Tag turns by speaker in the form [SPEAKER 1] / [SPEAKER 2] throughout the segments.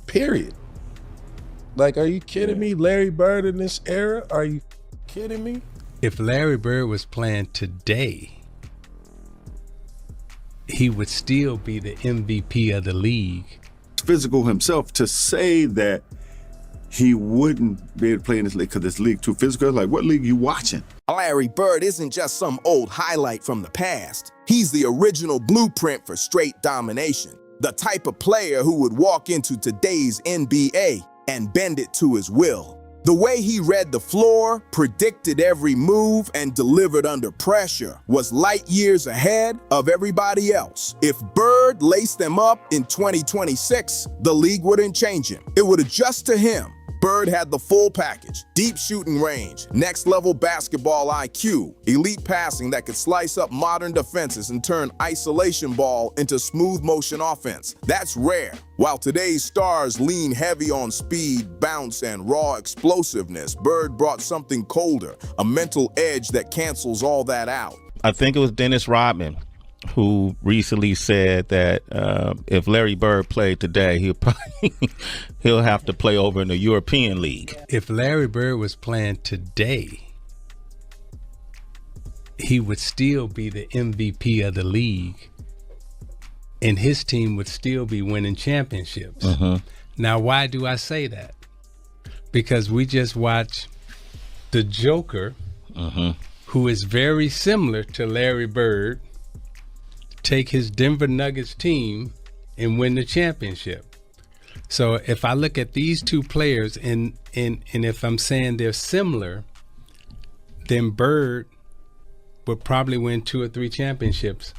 [SPEAKER 1] Period. Like, are you kidding me? Larry Bird in this era? Are you kidding me?
[SPEAKER 2] If Larry Bird was playing today, he would still be the MVP of the league.
[SPEAKER 3] Physical himself to say that he wouldn't be able to play in this league because this league too physical. Like, what league you watching?
[SPEAKER 4] Larry Bird isn't just some old highlight from the past. He's the original blueprint for straight domination. The type of player who would walk into today's NBA and bend it to his will. The way he read the floor, predicted every move, and delivered under pressure was light years ahead of everybody else. If Bird laced them up in 2026, the league wouldn't change him. It would adjust to him. Bird had the full package: deep shooting range, next-level basketball IQ, elite passing that could slice up modern defenses and turn isolation ball into smooth motion offense. That's rare. While today's stars lean heavy on speed, bounce, and raw explosiveness, Bird brought something colder, a mental edge that cancels all that out.
[SPEAKER 5] I think it was Dennis Rodman who recently said that if Larry Bird played today, he'll have to play over in the European League.
[SPEAKER 2] If Larry Bird was playing today, he would still be the MVP of the league, and his team would still be winning championships. Now, why do I say that? Because we just watched the Joker, who is very similar to Larry Bird, take his Denver Nuggets team and win the championship. So if I look at these two players and if I'm saying they're similar, then Bird would probably win 2 or 3 championships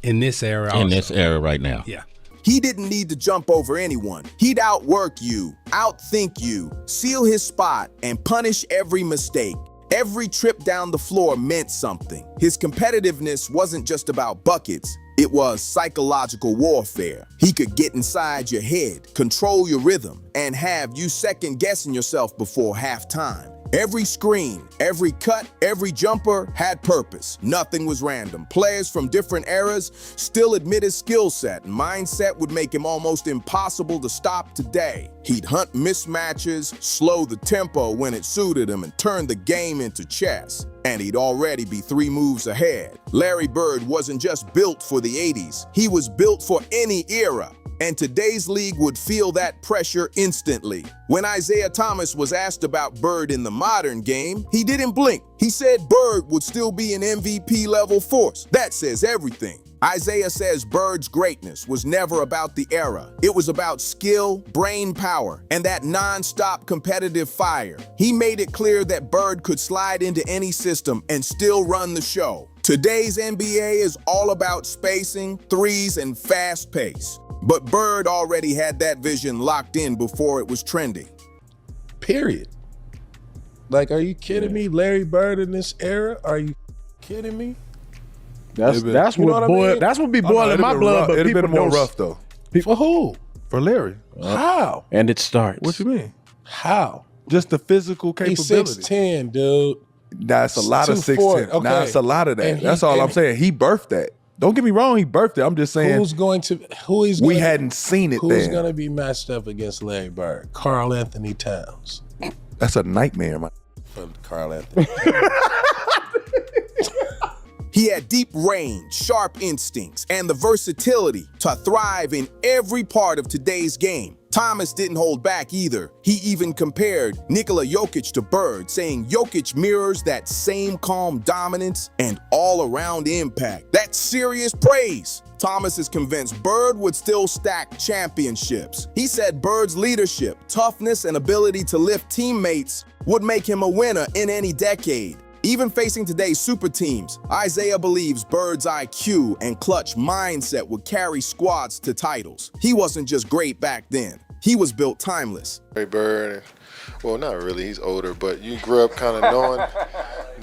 [SPEAKER 2] in this era also.
[SPEAKER 5] In this era right now.
[SPEAKER 2] Yeah.
[SPEAKER 4] He didn't need to jump over anyone. He'd outwork you, outthink you, seal his spot, and punish every mistake. Every trip down the floor meant something. His competitiveness wasn't just about buckets. It was psychological warfare. He could get inside your head, control your rhythm, and have you second-guessing yourself before halftime. Every screen, every cut, every jumper had purpose. Nothing was random. Players from different eras still admit his skill set and mindset would make him almost impossible to stop today. He'd hunt mismatches, slow the tempo when it suited him, and turn the game into chess. And he'd already be 3 moves ahead. Larry Bird wasn't just built for the 80s. He was built for any era. And today's league would feel that pressure instantly. When Isaiah Thomas was asked about Bird in the modern game, he didn't blink. He said Bird would still be an MVP-level force. That says everything. Isaiah says Bird's greatness was never about the era. It was about skill, brain power, and that non-stop competitive fire. He made it clear that Bird could slide into any system and still run the show. Today's NBA is all about spacing, threes, and fast pace. But Bird already had that vision locked in before it was trending.
[SPEAKER 1] Period. Like, are you kidding me? Larry Bird in this era? Are you kidding me?
[SPEAKER 6] That's
[SPEAKER 1] you know what I mean?
[SPEAKER 6] That's what be boiling my blood. But
[SPEAKER 7] it'd
[SPEAKER 6] people
[SPEAKER 7] been more
[SPEAKER 6] don't.
[SPEAKER 7] rough though.
[SPEAKER 1] For who?
[SPEAKER 7] For Larry.
[SPEAKER 1] How?
[SPEAKER 6] And it starts.
[SPEAKER 7] What you mean?
[SPEAKER 1] How?
[SPEAKER 7] Just the physical
[SPEAKER 1] He's
[SPEAKER 7] capability.
[SPEAKER 1] 6'10", dude.
[SPEAKER 7] That's a lot of
[SPEAKER 1] 240.
[SPEAKER 7] 6'10".
[SPEAKER 1] Okay.
[SPEAKER 7] Nah, it's a lot of that.
[SPEAKER 1] And
[SPEAKER 7] That's all I'm saying. He birthed that. Don't get me wrong, he birthed it. I'm just saying we hadn't seen it
[SPEAKER 1] Who's
[SPEAKER 7] then.
[SPEAKER 1] going to be matched up against Larry Bird? Karl Anthony Towns.
[SPEAKER 7] That's a nightmare, man.
[SPEAKER 1] For Karl Anthony Towns.
[SPEAKER 4] He had deep range, sharp instincts, and the versatility to thrive in every part of today's game. Thomas didn't hold back either. He even compared Nikola Jokic to Bird, saying Jokic mirrors that same calm dominance and all-around impact. That's serious praise. Thomas is convinced Bird would still stack championships. He said Bird's leadership, toughness, and ability to lift teammates would make him a winner in any decade. Even facing today's super teams, Isaiah believes Bird's IQ and clutch mindset would carry squads to titles. He wasn't just great back then. He was built timeless.
[SPEAKER 8] Larry Bird, well, not really, he's older, but you grew up kind of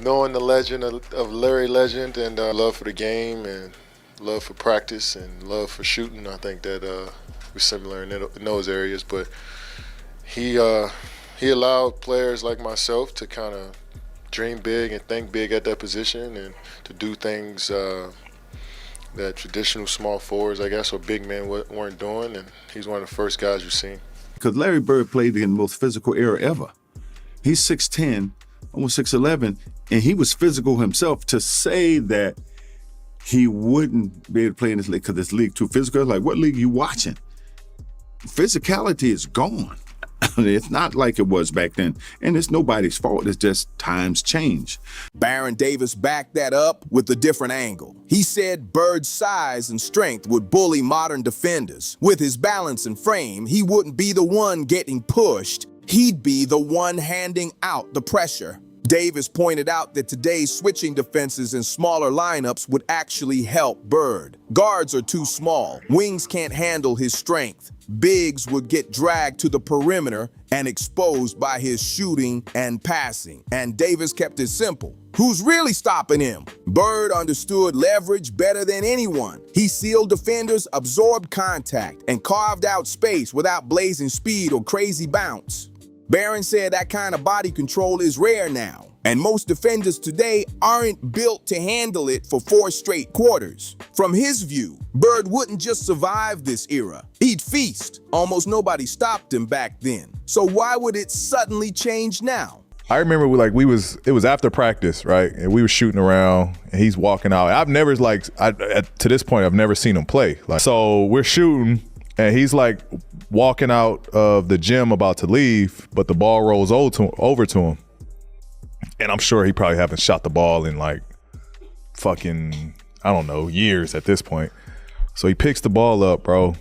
[SPEAKER 8] knowing the legend of Larry Legend and love for the game and love for practice and love for shooting. I think that we're similar in those areas, but he allowed players like myself to kind of dream big and think big at that position and to do things that traditional small forwards, I guess, or big men weren't doing, and he's one of the first guys you've seen.
[SPEAKER 3] because Larry Bird played in the most physical era ever. He's 6'10", almost 6'11", and he was physical himself. To say that he wouldn't be able to play in this league because this league too physical, like, what league are you watching? Physicality is gone. It's not like it was back then. And it's nobody's fault. It's just times change.
[SPEAKER 4] Baron Davis backed that up with a different angle. He said Bird's size and strength would bully modern defenders. With his balance and frame, he wouldn't be the one getting pushed. He'd be the one handing out the pressure. Davis pointed out that today's switching defenses and smaller lineups would actually help Bird. Guards are too small. Wings can't handle his strength. Bigs would get dragged to the perimeter and exposed by his shooting and passing. And Davis kept it simple. Who's really stopping him? Bird understood leverage better than anyone. He sealed defenders, absorbed contact, and carved out space without blazing speed or crazy bounce. Barron said that kind of body control is rare now, and most defenders today aren't built to handle it for 4 straight quarters. From his view, Bird wouldn't just survive this era, he'd feast. Almost nobody stopped him back then. So why would it suddenly change now?
[SPEAKER 7] I remember it was after practice, right? And we were shooting around and he's walking out. I've never to this point, I've never seen him play. So we're shooting and he's like walking out of the gym about to leave, but the ball rolls over to him. And I'm sure he probably haven't shot the ball in like fucking, I don't know, years at this point. So he picks the ball up, bro,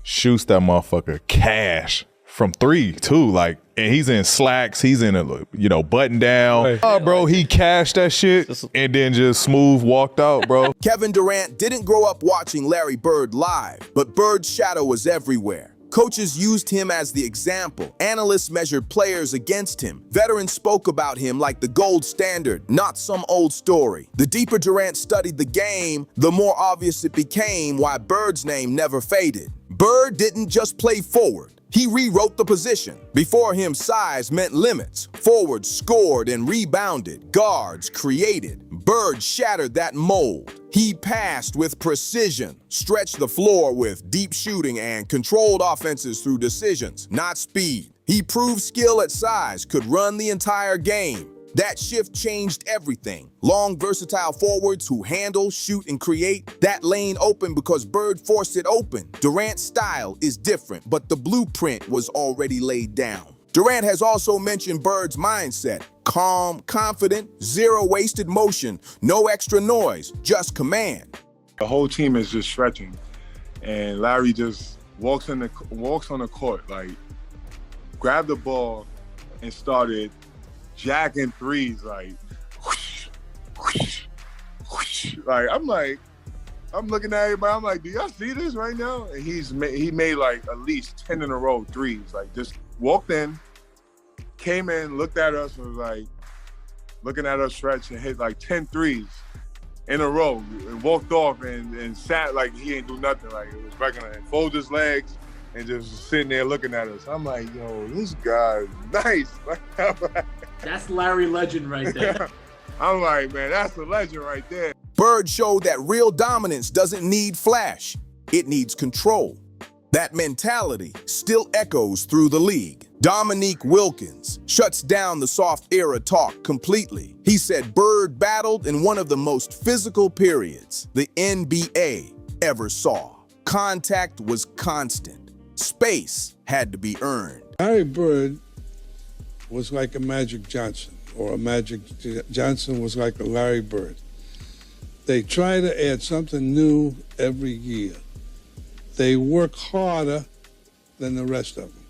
[SPEAKER 7] shoots that motherfucker cash from 3 too, and he's in slacks, he's in a button down. Hey. Oh, bro, he cashed that shit and then just smooth walked out, bro.
[SPEAKER 4] Kevin Durant didn't grow up watching Larry Bird live, but Bird's shadow was everywhere. Coaches used him as the example. Analysts measured players against him. Veterans spoke about him like the gold standard, not some old story. The deeper Durant studied the game, the more obvious it became why Bird's name never faded. Bird didn't just play forward. He rewrote the position. Before him, size meant limits. Forwards scored and rebounded. Guards created. Bird shattered that mold. He passed with precision, stretched the floor with deep shooting, and controlled offenses through decisions, not speed. He proved skill at size could run the entire game. That shift changed everything. Long, versatile forwards who handle, shoot, and create. That lane opened because Bird forced it open. Durant's style is different, but the blueprint was already laid down. Durant has also mentioned Bird's mindset. Calm, confident, zero wasted motion, no extra noise, just command.
[SPEAKER 6] The whole team is just stretching, and Larry just walks on the court, grabbed the ball and started jacking threes, whoosh, whoosh, whoosh. I'm looking at everybody, I'm like, do y'all see this right now? And he made at least 10 in a row threes, just walked in, came in, looked at us, and was looking at us stretch and hit 10 threes in a row and walked off and sat like he ain't do nothing, it was regular, and folded his legs and just sitting there looking at us. I'm like, yo, this guy's nice.
[SPEAKER 9] That's Larry Legend right there.
[SPEAKER 6] I'm like, man, that's a legend right there.
[SPEAKER 4] Bird showed that real dominance doesn't need flash. It needs control. That mentality still echoes through the league. Dominique Wilkins shuts down the soft era talk completely. He said Bird battled in one of the most physical periods the NBA ever saw. Contact was constant. Space had to be earned.
[SPEAKER 10] Larry Bird was like a Magic Johnson, or a Magic Johnson was like a Larry Bird. They try to add something new every year. They work harder than the rest of them.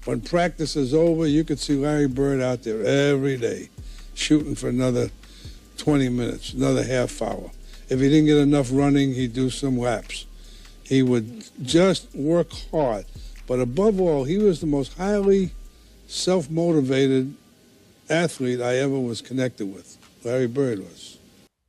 [SPEAKER 10] When practice is over, you could see Larry Bird out there every day, shooting for another 20 minutes, another half hour. If he didn't get enough running, he'd do some laps. He would just work hard. But above all, he was the most highly self-motivated athlete I ever was connected with. Larry Bird was.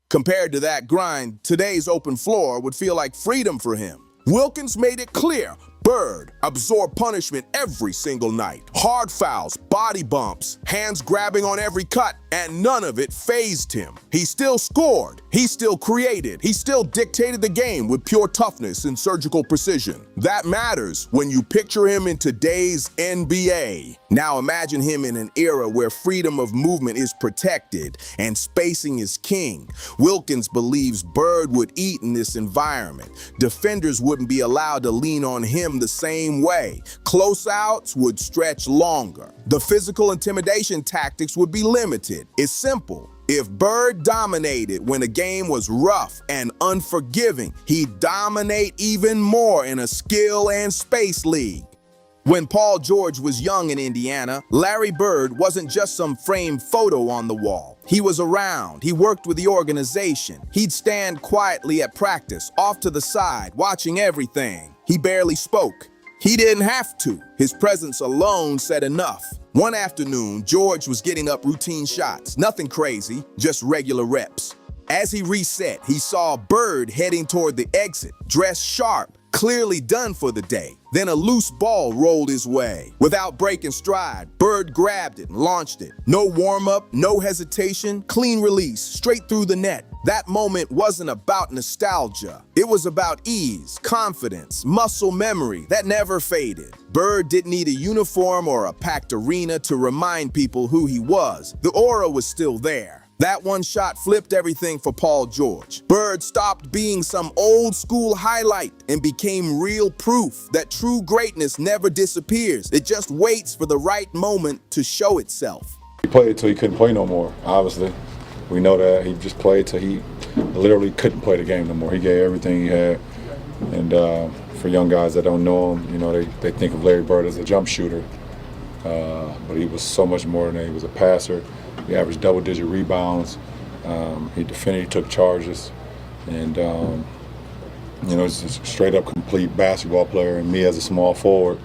[SPEAKER 4] Compared to that grind, today's open floor would feel like freedom for him. Wilkins made it clear Bird absorbed punishment every single night. Hard fouls, body bumps, hands grabbing on every cut, and none of it fazed him. He still scored, he still created, he still dictated the game with pure toughness and surgical precision. That matters when you picture him in today's NBA. Now imagine him in an era where freedom of movement is protected and spacing is king. Wilkins believes Bird would eat in this environment. Defenders wouldn't be allowed to lean on him the same way. Close outs would stretch longer. The physical intimidation tactics would be limited. It's simple. If Bird dominated when a game was rough and unforgiving, he'd dominate even more in a skill and space league. When Paul George was young in Indiana, Larry Bird wasn't just some framed photo on the wall. He was around. He worked with the organization. He'd stand quietly at practice, off to the side, watching everything. He barely spoke. He didn't have to. His presence alone said enough. One afternoon, George was getting up routine shots. Nothing crazy, just regular reps. As he reset, he saw Bird heading toward the exit, dressed sharp, clearly done for the day. Then a loose ball rolled his way. Without breaking stride, Bird grabbed it and launched it. No warm-up, no hesitation, clean release, straight through the net. That moment wasn't about nostalgia. It was about ease, confidence, muscle memory that never faded. Bird didn't need a uniform or a packed arena to remind people who he was. The aura was still there. That one shot flipped everything for Paul George. Bird stopped being some old school highlight and became real proof that true greatness never disappears. It just waits for the right moment to show itself.
[SPEAKER 6] He played till he couldn't play no more, obviously. We know that. He just played till he literally couldn't play the game no more. He gave everything he had. And for young guys that don't know him, you know, they think of Larry Bird as a jump shooter. But he was so much more than that. He was a passer. He averaged double-digit rebounds. He defended, he took charges. And, you know, he's a straight-up complete basketball player. And me as a small forward.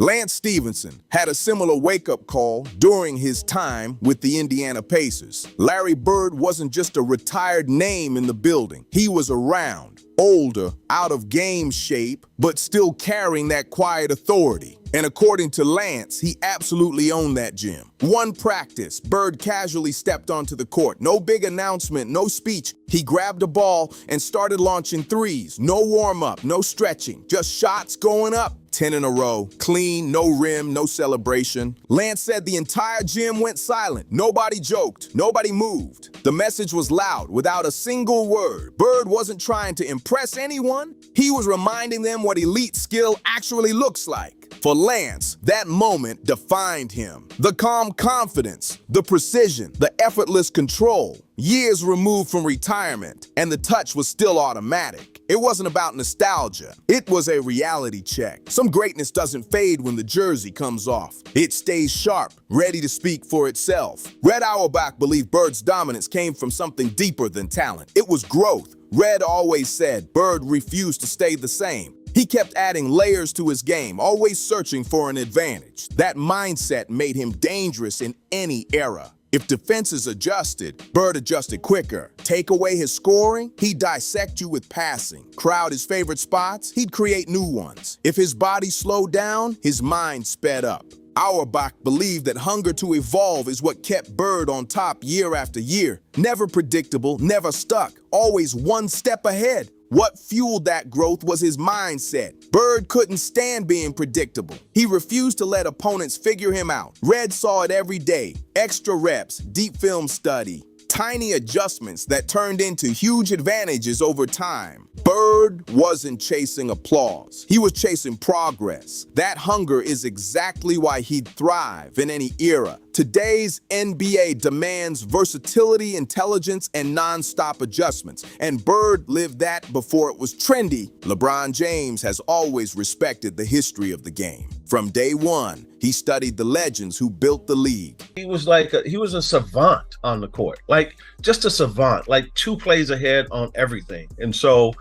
[SPEAKER 4] Lance Stevenson had a similar wake-up call during his time with the Indiana Pacers. Larry Bird wasn't just a retired name in the building. He was around, older, out of game shape, but still carrying that quiet authority. And according to Lance, he absolutely owned that gym. One practice, Bird casually stepped onto the court. No big announcement, no speech. He grabbed a ball and started launching threes. No warm-up, no stretching, just shots going up. 10 in a row, clean, no rim, no celebration. Lance said the entire gym went silent. Nobody joked, nobody moved. The message was loud, without a single word. Bird wasn't trying to impress anyone. He was reminding them what elite skill actually looks like. For Lance, that moment defined him. The calm confidence, the precision, the effortless control. Years removed from retirement, and the touch was still automatic. It wasn't about nostalgia. It was a reality check. Some greatness doesn't fade when the jersey comes off. It stays sharp, ready to speak for itself. Red Auerbach believed Bird's dominance came from something deeper than talent. It was growth. Red always said Bird refused to stay the same. He kept adding layers to his game, always searching for an advantage. That mindset made him dangerous in any era. If defenses adjusted, Bird adjusted quicker. Take away his scoring, he'd dissect you with passing. Crowd his favorite spots, he'd create new ones. If his body slowed down, his mind sped up. Auerbach believed that hunger to evolve is what kept Bird on top year after year. Never predictable, never stuck, always one step ahead. What fueled that growth was his mindset. Bird couldn't stand being predictable. He refused to let opponents figure him out. Red saw it every day. Extra reps, deep film study, tiny adjustments that turned into huge advantages over time. Bird wasn't chasing applause. He was chasing progress. That hunger is exactly why he'd thrive in any era. Today's NBA demands versatility, intelligence, and non-stop adjustments, and Bird lived that before it was trendy. LeBron James has always respected the history of the game. From day one, he studied the legends who built the league.
[SPEAKER 11] He was like he was a savant on the court, like just a savant, like 2 plays ahead on everything. And so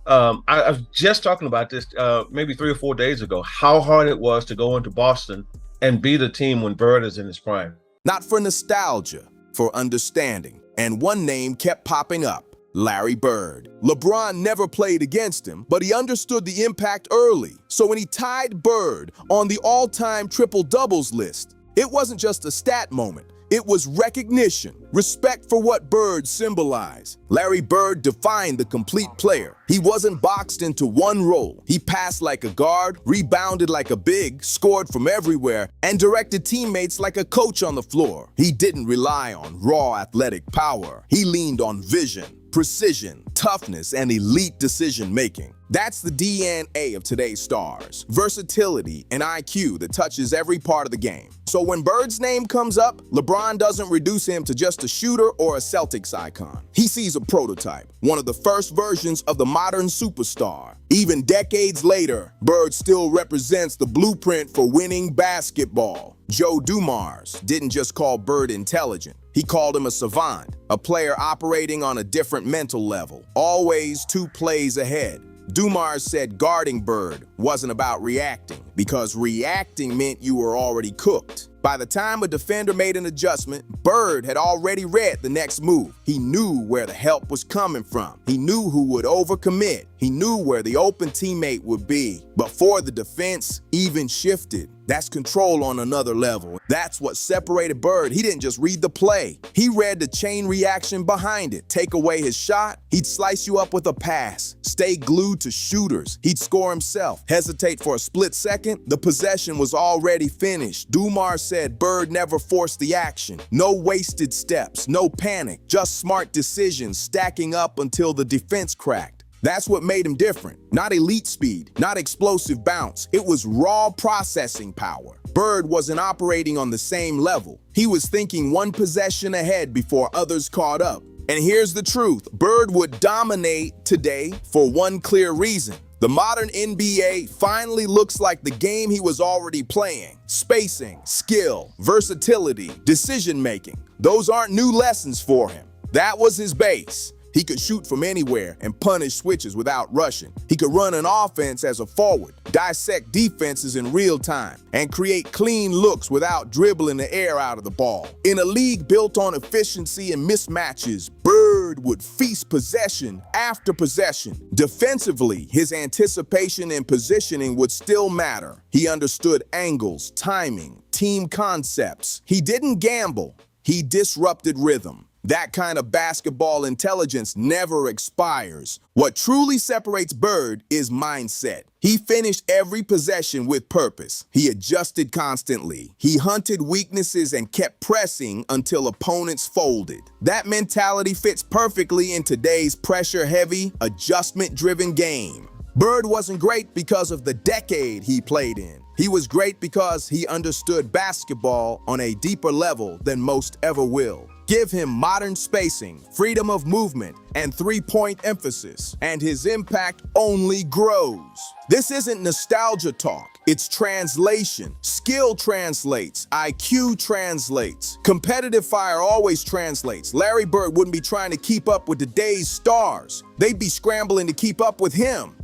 [SPEAKER 11] I was just talking about this maybe 3 or 4 days ago, how hard it was to go into Boston and beat a team when Bird is in his prime.
[SPEAKER 4] Not for nostalgia, for understanding. And one name kept popping up, Larry Bird. LeBron never played against him, but he understood the impact early. So when he tied Bird on the all-time triple-doubles list, It wasn't just a stat moment. It was recognition, respect for what Bird symbolized. Larry Bird defined the complete player. He wasn't boxed into one role. He passed like a guard, rebounded like a big, scored from everywhere, and directed teammates like a coach on the floor. He didn't rely on raw athletic power. He leaned on vision, precision, toughness, and elite decision-making. That's the DNA of today's stars. Versatility and IQ that touches every part of the game. So when Bird's name comes up, LeBron doesn't reduce him to just a shooter or a Celtics icon. He sees a prototype, one of the first versions of the modern superstar. Even decades later, Bird still represents the blueprint for winning basketball. Joe Dumars didn't just call Bird intelligent. He called him a savant, a player operating on a different mental level, always 2 plays ahead. Dumars said guarding Bird wasn't about reacting, because reacting meant you were already cooked. By the time a defender made an adjustment, Bird had already read the next move. He knew where the help was coming from. He knew who would overcommit. He knew where the open teammate would be before the defense even shifted. That's control on another level. That's what separated Bird. He didn't just read the play. He read the chain reaction behind it. Take away his shot, he'd slice you up with a pass. Stay glued to shooters, he'd score himself. Hesitate for a split second, the possession was already finished. Dumars said Bird never forced the action. No wasted steps, no panic, just smart decisions stacking up until the defense cracked. That's what made him different. Not elite speed, not explosive bounce. It was raw processing power. Bird wasn't operating on the same level. He was thinking one possession ahead before others caught up. And here's the truth. Bird would dominate today for one clear reason. The modern NBA finally looks like the game he was already playing. Spacing, skill, versatility, decision-making. Those aren't new lessons for him. That was his base. He could shoot from anywhere and punish switches without rushing. He could run an offense as a forward, dissect defenses in real time, and create clean looks without dribbling the air out of the ball. In a league built on efficiency and mismatches, Bird would feast possession after possession. Defensively, his anticipation and positioning would still matter. He understood angles, timing, team concepts. He didn't gamble. He disrupted rhythm. That kind of basketball intelligence never expires. What truly separates Bird is mindset. He finished every possession with purpose. He adjusted constantly. He hunted weaknesses and kept pressing until opponents folded. That mentality fits perfectly in today's pressure-heavy, adjustment-driven game. Bird wasn't great because of the decade he played in. He was great because he understood basketball on a deeper level than most ever will. Give him modern spacing, freedom of movement, and three-point emphasis, and his impact only grows. This isn't nostalgia talk, it's translation. Skill translates, IQ translates, competitive fire always translates. Larry Bird wouldn't be trying to keep up with today's stars. They'd be scrambling to keep up with him.